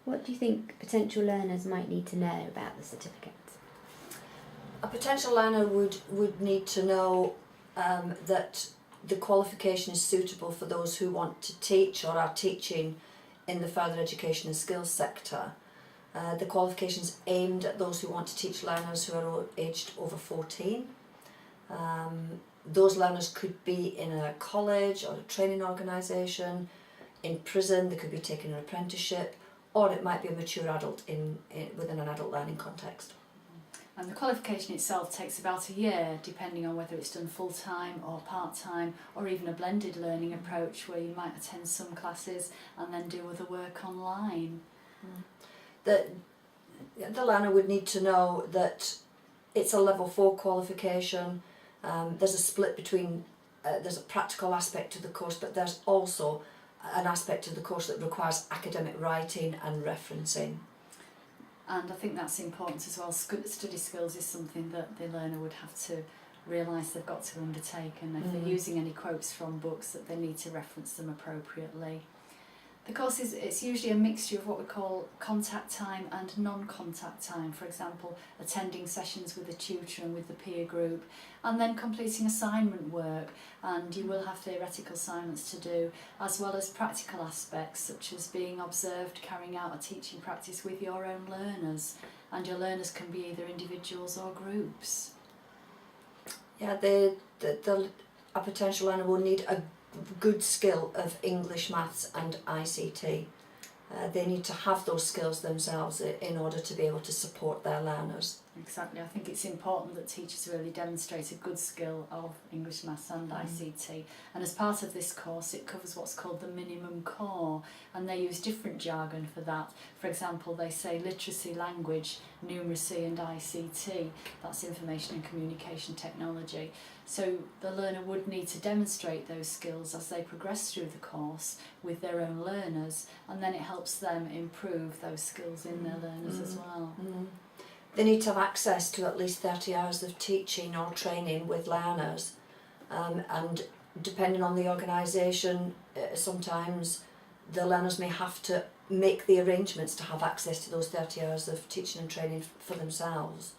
What do you think potential learners might need to know about the certificate? A potential learner would need to know that the qualification is suitable for those who want to teach or are teaching in the further education and skills sector. The qualification is aimed at those who want to teach learners who are aged over 14. Those learners could be in a college or a training organisation, in prison, they could be taking an apprenticeship, or it might be a mature adult within an adult learning context. And the qualification itself takes about a year, depending on whether it's done full-time or part-time, or even a blended learning approach where you might attend some classes and then do other work online. The learner would need to know that it's a level 4 qualification. There's a split between, there's a practical aspect to the course, but there's also an aspect of the course that requires academic writing and referencing. And I think that's important as well. Study skills is something that the learner would have to realise they've got to undertake, and if they're using any quotes from books, that they need to reference them appropriately. The course it's usually a mixture of what we call contact time and non-contact time. For example, attending sessions with a tutor and with the peer group, and then completing assignment work, and you will have theoretical assignments to do, as well as practical aspects such as being observed, carrying out a teaching practice with your own learners, and your learners can be either individuals or groups. Yeah, a potential learner will need a good skill of English, maths and ICT. They need to have those skills themselves in order to be able to support their learners. Exactly, I think it's important that teachers really demonstrate a good skill of English, Maths and ICT, and as part of this course it covers what's called the minimum core, and they use different jargon for that. For example, they say literacy, language, numeracy and ICT, that's information and communication technology. So the learner would need to demonstrate those skills as they progress through the course with their own learners, and then it helps them improve those skills in their learners as well. They need to have access to at least 30 hours of teaching or training with learners, and depending on the organisation, sometimes the learners may have to make the arrangements to have access to those 30 hours of teaching and training for themselves.